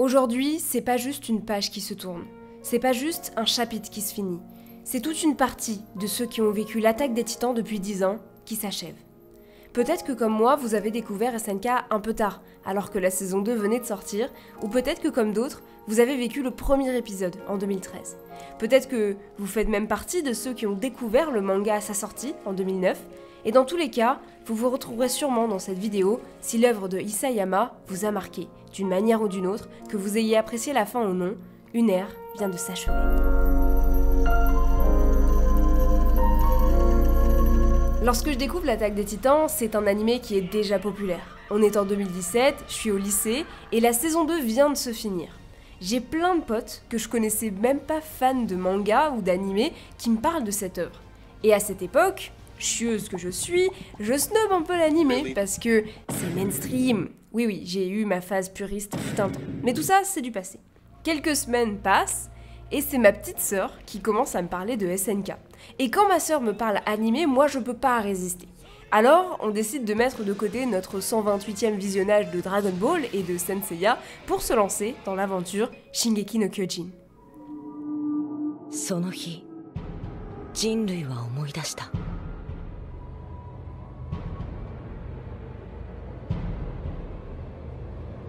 Aujourd'hui, c'est pas juste une page qui se tourne, c'est pas juste un chapitre qui se finit, c'est toute une partie de ceux qui ont vécu l'attaque des Titans depuis 10 ans qui s'achève. Peut-être que comme moi, vous avez découvert SNK un peu tard, alors que la saison 2 venait de sortir, ou peut-être que comme d'autres, vous avez vécu le premier épisode en 2013. Peut-être que vous faites même partie de ceux qui ont découvert le manga à sa sortie en 2009, et dans tous les cas, vous vous retrouverez sûrement dans cette vidéo si l'œuvre de Isayama vous a marqué, d'une manière ou d'une autre, que vous ayez apprécié la fin ou non, une ère vient de s'achever. Lorsque je découvre l'Attaque des Titans, c'est un animé qui est déjà populaire. On est en 2017, je suis au lycée, et la saison 2 vient de se finir. J'ai plein de potes que je connaissais même pas fans de manga ou d'animé qui me parlent de cette œuvre. Et à cette époque, chieuse que je suis, je snob un peu l'animé parce que c'est mainstream. Oui, j'ai eu ma phase puriste fut un temps. Mais tout ça, c'est du passé. Quelques semaines passent, et c'est ma petite sœur qui commence à me parler de SNK. Et quand ma sœur me parle animé, moi je peux pas résister. Alors, on décide de mettre de côté notre 128e visionnage de Dragon Ball et de Saint Seiya pour se lancer dans l'aventure Shingeki no Kyojin. その日、人類は思い出した。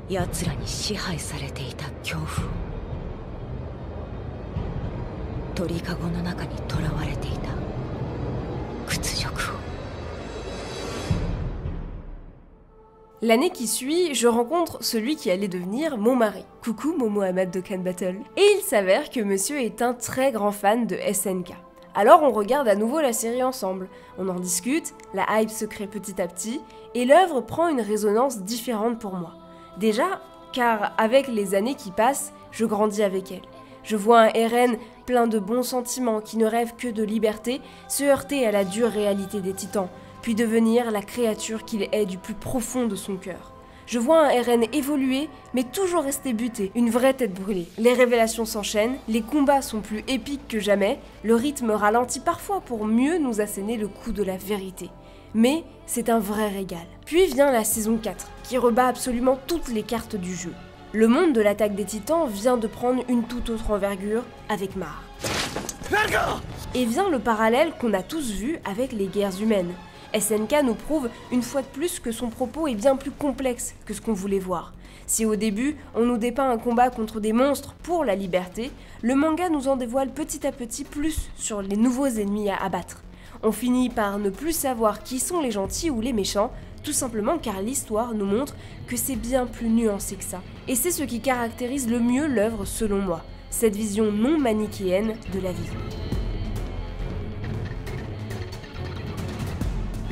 奴らに支配されていた恐怖を。鳥かごの中に囚われていた屈辱を。L'année qui suit, je rencontre celui qui allait devenir mon mari. Coucou Momo Ahmad de Can Battle. Et il s'avère que monsieur est un très grand fan de SNK. Alors on regarde à nouveau la série ensemble, on en discute, la hype se crée petit à petit, et l'œuvre prend une résonance différente pour moi. Déjà, car avec les années qui passent, je grandis avec elle. Je vois un Eren plein de bons sentiments qui ne rêve que de liberté se heurter à la dure réalité des titans, puis devenir la créature qu'il est du plus profond de son cœur. Je vois un Eren évoluer, mais toujours rester buté, une vraie tête brûlée. Les révélations s'enchaînent, les combats sont plus épiques que jamais, le rythme ralentit parfois pour mieux nous asséner le coup de la vérité. Mais c'est un vrai régal. Puis vient la saison 4, qui rebat absolument toutes les cartes du jeu. Le monde de l'attaque des Titans vient de prendre une toute autre envergure avec Mar. Et vient le parallèle qu'on a tous vu avec les guerres humaines. SNK nous prouve une fois de plus que son propos est bien plus complexe que ce qu'on voulait voir. Si au début, on nous dépeint un combat contre des monstres pour la liberté, le manga nous en dévoile petit à petit plus sur les nouveaux ennemis à abattre. On finit par ne plus savoir qui sont les gentils ou les méchants, tout simplement car l'histoire nous montre que c'est bien plus nuancé que ça. Et c'est ce qui caractérise le mieux l'œuvre selon moi, cette vision non manichéenne de la vie.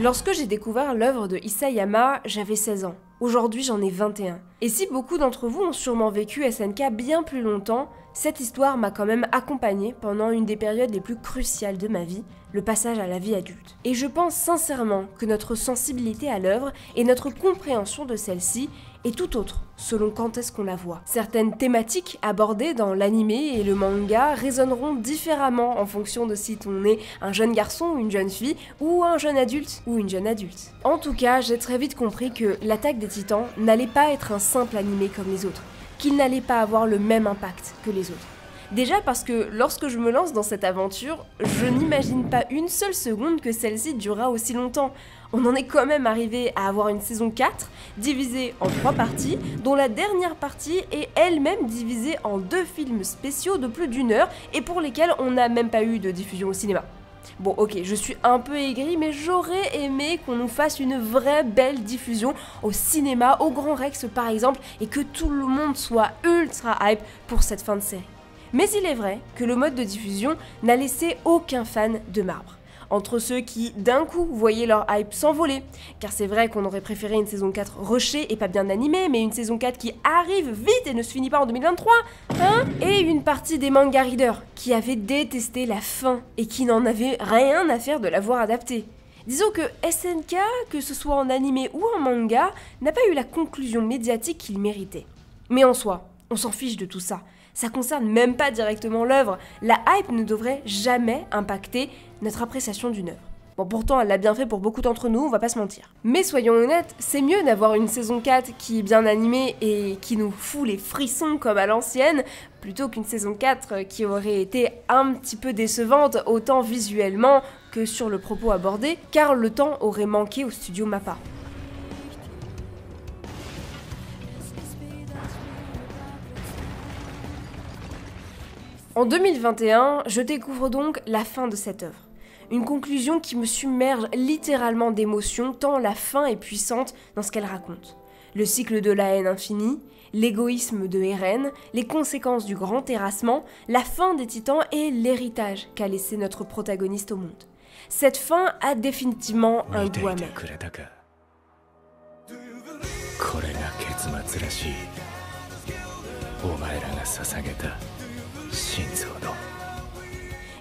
Lorsque j'ai découvert l'œuvre de Isayama, j'avais 16 ans. Aujourd'hui, j'en ai 21. Et si beaucoup d'entre vous ont sûrement vécu SNK bien plus longtemps, cette histoire m'a quand même accompagnée pendant une des périodes les plus cruciales de ma vie, le passage à la vie adulte. Et je pense sincèrement que notre sensibilité à l'œuvre et notre compréhension de celle-ci est tout autre selon quand est-ce qu'on la voit. Certaines thématiques abordées dans l'animé et le manga résonneront différemment en fonction de si on est un jeune garçon ou une jeune fille, ou un jeune adulte ou une jeune adulte. En tout cas, j'ai très vite compris que l'Attaque des Titans n'allait pas être un simple animé comme les autres, qu'il n'allait pas avoir le même impact que les autres. Déjà parce que lorsque je me lance dans cette aventure, je n'imagine pas une seule seconde que celle-ci durera aussi longtemps. On en est quand même arrivé à avoir une saison 4, divisée en 3 parties, dont la dernière partie est elle-même divisée en 2 films spéciaux de plus d'1 heure et pour lesquels on n'a même pas eu de diffusion au cinéma. Bon ok, je suis un peu aigrie, mais j'aurais aimé qu'on nous fasse une vraie belle diffusion au cinéma, au Grand Rex par exemple, et que tout le monde soit ultra hype pour cette fin de série. Mais il est vrai que le mode de diffusion n'a laissé aucun fan de marbre. Entre ceux qui, d'un coup, voyaient leur hype s'envoler, car c'est vrai qu'on aurait préféré une saison 4 rushée et pas bien animée, mais une saison 4 qui arrive vite et ne se finit pas en 2023, hein? Et une partie des manga readers qui avaient détesté la fin et qui n'en avaient rien à faire de la voir adaptée. Disons que SNK, que ce soit en animé ou en manga, n'a pas eu la conclusion médiatique qu'il méritait. Mais en soi, on s'en fiche de tout ça. Ça concerne même pas directement l'œuvre. La hype ne devrait jamais impacter notre appréciation d'une œuvre. Bon, pourtant, elle l'a bien fait pour beaucoup d'entre nous, on va pas se mentir. Mais soyons honnêtes, c'est mieux d'avoir une saison 4 qui est bien animée et qui nous fout les frissons comme à l'ancienne, plutôt qu'une saison 4 qui aurait été un petit peu décevante, autant visuellement que sur le propos abordé, car le temps aurait manqué au studio MAPPA. En 2021, je découvre donc la fin de cette œuvre. Une conclusion qui me submerge littéralement d'émotions tant la fin est puissante dans ce qu'elle raconte. Le cycle de la haine infinie, l'égoïsme de Eren, les conséquences du grand terrassement, la fin des titans et l'héritage qu'a laissé notre protagoniste au monde. Cette fin a définitivement un goût amer.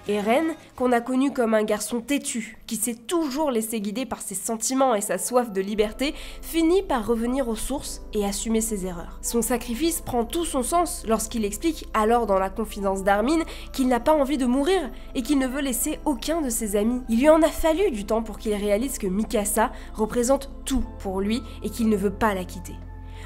Eren, qu'on a connu comme un garçon têtu, qui s'est toujours laissé guider par ses sentiments et sa soif de liberté, finit par revenir aux sources et assumer ses erreurs. Son sacrifice prend tout son sens lorsqu'il explique, alors dans la confidence d'Armin, qu'il n'a pas envie de mourir et qu'il ne veut laisser aucun de ses amis. Il lui en a fallu du temps pour qu'il réalise que Mikasa représente tout pour lui et qu'il ne veut pas la quitter.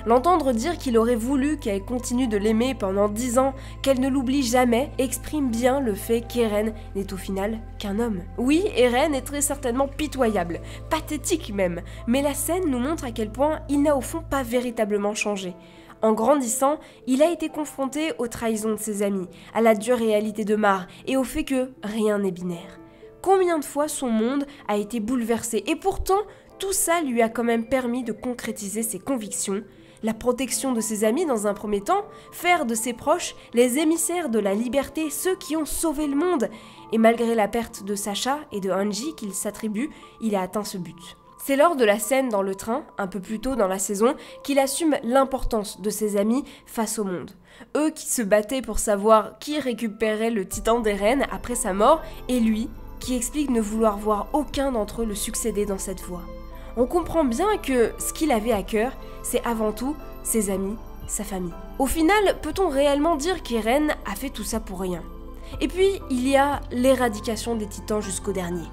L'entendre dire qu'il aurait voulu qu'elle continue de l'aimer pendant 10 ans, qu'elle ne l'oublie jamais, exprime bien le fait qu'Eren n'est au final qu'un homme. Oui, Eren est très certainement pitoyable, pathétique même, mais la scène nous montre à quel point il n'a au fond pas véritablement changé. En grandissant, il a été confronté aux trahisons de ses amis, à la dure réalité de Mar et au fait que rien n'est binaire. Combien de fois son monde a été bouleversé et pourtant, tout ça lui a quand même permis de concrétiser ses convictions, la protection de ses amis dans un premier temps, faire de ses proches les émissaires de la liberté, ceux qui ont sauvé le monde. Et malgré la perte de Sasha et de Hanji qu'il s'attribue, il a atteint ce but. C'est lors de la scène dans le train, un peu plus tôt dans la saison, qu'il assume l'importance de ses amis face au monde. Eux qui se battaient pour savoir qui récupérait le titan d'Eren après sa mort, et lui qui explique ne vouloir voir aucun d'entre eux le succéder dans cette voie. On comprend bien que ce qu'il avait à cœur, c'est avant tout ses amis, sa famille. Au final, peut-on réellement dire qu'Eren a fait tout ça pour rien? Et puis, il y a l'éradication des titans jusqu'au dernier.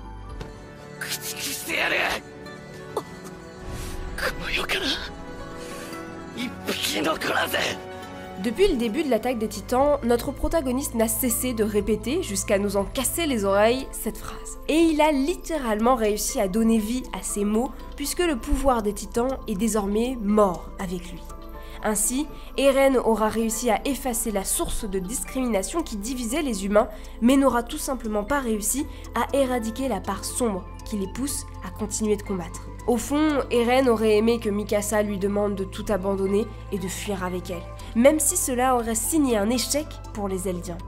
Depuis le début de l'attaque des titans, notre protagoniste n'a cessé de répéter, jusqu'à nous en casser les oreilles, cette phrase. Et il a littéralement réussi à donner vie à ces mots, puisque le pouvoir des titans est désormais mort avec lui. Ainsi, Eren aura réussi à effacer la source de discrimination qui divisait les humains, mais n'aura tout simplement pas réussi à éradiquer la part sombre qui les pousse à continuer de combattre. Au fond, Eren aurait aimé que Mikasa lui demande de tout abandonner et de fuir avec elle, même si cela aurait signé un échec pour les Eldiens.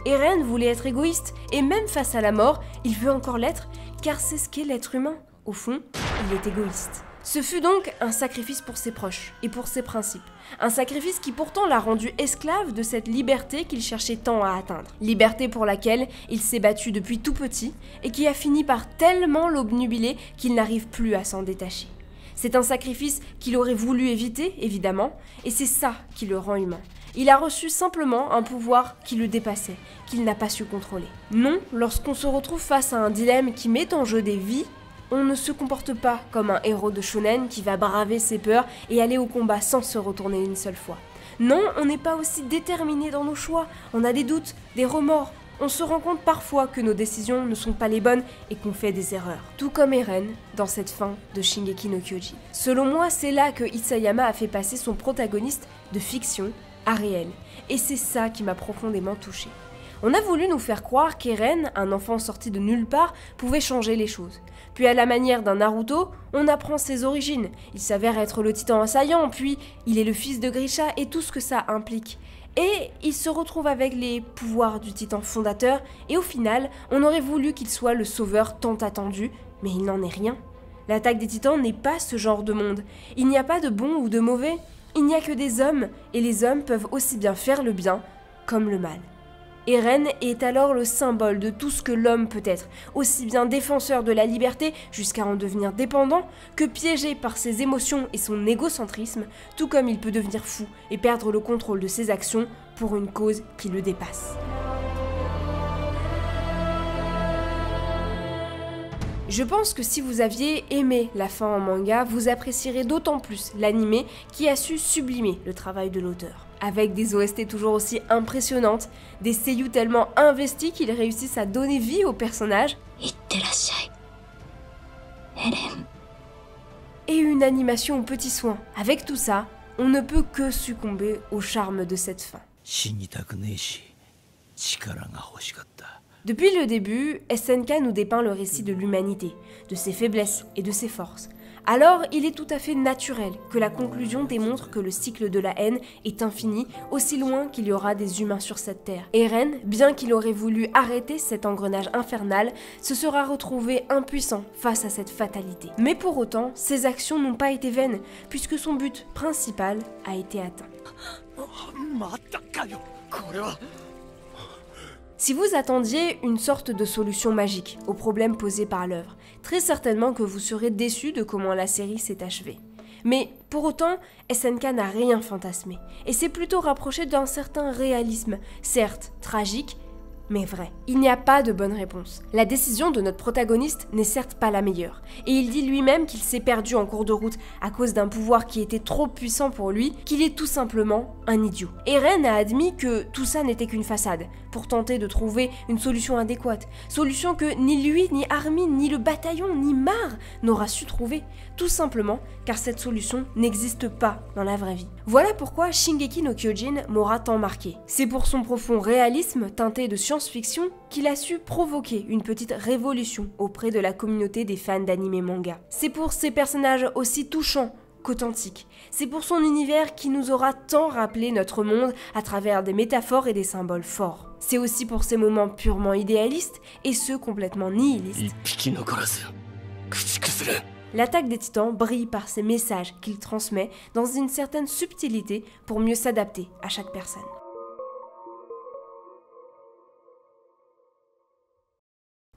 Eren voulait être égoïste, et même face à la mort, il veut encore l'être, car c'est ce qu'est l'être humain. Au fond, il est égoïste. Ce fut donc un sacrifice pour ses proches et pour ses principes. Un sacrifice qui pourtant l'a rendu esclave de cette liberté qu'il cherchait tant à atteindre. Liberté pour laquelle il s'est battu depuis tout petit et qui a fini par tellement l'obnubiler qu'il n'arrive plus à s'en détacher. C'est un sacrifice qu'il aurait voulu éviter, évidemment, et c'est ça qui le rend humain. Il a reçu simplement un pouvoir qui le dépassait, qu'il n'a pas su contrôler. Non, lorsqu'on se retrouve face à un dilemme qui met en jeu des vies, on ne se comporte pas comme un héros de shonen qui va braver ses peurs et aller au combat sans se retourner une seule fois. Non, on n'est pas aussi déterminé dans nos choix, on a des doutes, des remords. On se rend compte parfois que nos décisions ne sont pas les bonnes et qu'on fait des erreurs. Tout comme Eren dans cette fin de Shingeki no Kyojin. Selon moi, c'est là que Isayama a fait passer son protagoniste de fiction à réel. Et c'est ça qui m'a profondément touchée. On a voulu nous faire croire qu'Eren, un enfant sorti de nulle part, pouvait changer les choses. Puis à la manière d'un Naruto, on apprend ses origines. Il s'avère être le titan assaillant, puis il est le fils de Grisha et tout ce que ça implique. Et il se retrouve avec les pouvoirs du titan fondateur, et au final, on aurait voulu qu'il soit le sauveur tant attendu, mais il n'en est rien. L'attaque des titans n'est pas ce genre de monde. Il n'y a pas de bon ou de mauvais, il n'y a que des hommes, et les hommes peuvent aussi bien faire le bien comme le mal. Eren est alors le symbole de tout ce que l'homme peut être, aussi bien défenseur de la liberté jusqu'à en devenir dépendant, que piégé par ses émotions et son égocentrisme, tout comme il peut devenir fou et perdre le contrôle de ses actions pour une cause qui le dépasse. Je pense que si vous aviez aimé la fin en manga, vous apprécierez d'autant plus l'anime qui a su sublimer le travail de l'auteur. Avec des OST toujours aussi impressionnantes, des seiyuu tellement investis qu'ils réussissent à donner vie aux personnages, et une animation aux petits soins. Avec tout ça, on ne peut que succomber au charme de cette fin. Depuis le début, SNK nous dépeint le récit de l'humanité, de ses faiblesses et de ses forces. Alors, il est tout à fait naturel que la conclusion démontre que le cycle de la haine est infini, aussi loin qu'il y aura des humains sur cette terre. Eren, bien qu'il aurait voulu arrêter cet engrenage infernal, se sera retrouvé impuissant face à cette fatalité. Mais pour autant, ses actions n'ont pas été vaines, puisque son but principal a été atteint. Si vous attendiez une sorte de solution magique aux problèmes posés par l'œuvre, très certainement que vous serez déçu de comment la série s'est achevée. Mais pour autant, SNK n'a rien fantasmé, et s'est plutôt rapproché d'un certain réalisme, certes tragique, mais vrai. Il n'y a pas de bonne réponse. La décision de notre protagoniste n'est certes pas la meilleure, et il dit lui-même qu'il s'est perdu en cours de route à cause d'un pouvoir qui était trop puissant pour lui, qu'il est tout simplement un idiot. Eren a admis que tout ça n'était qu'une façade, pour tenter de trouver une solution adéquate, solution que ni lui, ni Armin, ni le bataillon, ni Mar n'aura su trouver, tout simplement car cette solution n'existe pas dans la vraie vie. Voilà pourquoi Shingeki no Kyojin m'aura tant marqué. C'est pour son profond réalisme teinté de science-fiction qu'il a su provoquer une petite révolution auprès de la communauté des fans d'anime manga. C'est pour ses personnages aussi touchants qu'authentiques. C'est pour son univers qui nous aura tant rappelé notre monde à travers des métaphores et des symboles forts. C'est aussi pour ces moments purement idéalistes et ceux complètement nihilistes. L'attaque des titans brille par ces messages qu'il transmet dans une certaine subtilité pour mieux s'adapter à chaque personne.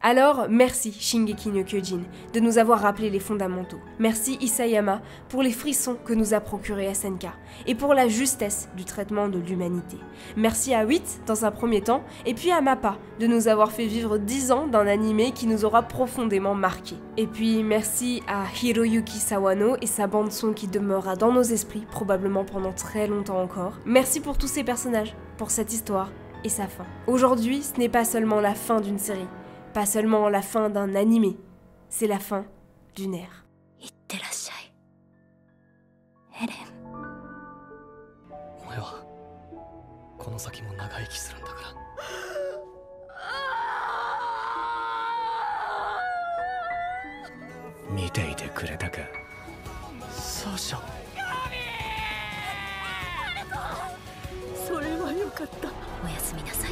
Alors, merci Shingeki no Kyojin de nous avoir rappelé les fondamentaux. Merci Isayama pour les frissons que nous a procuré SNK et pour la justesse du traitement de l'humanité. Merci à 8 dans un premier temps et puis à Mappa de nous avoir fait vivre 10 ans d'un animé qui nous aura profondément marqué. Et puis merci à Hiroyuki Sawano et sa bande son qui demeurera dans nos esprits probablement pendant très longtemps encore. Merci pour tous ces personnages, pour cette histoire et sa fin. Aujourd'hui, ce n'est pas seulement la fin d'une série. Pas seulement la fin d'un animé, c'est la fin d'une ère.おやすみなさい。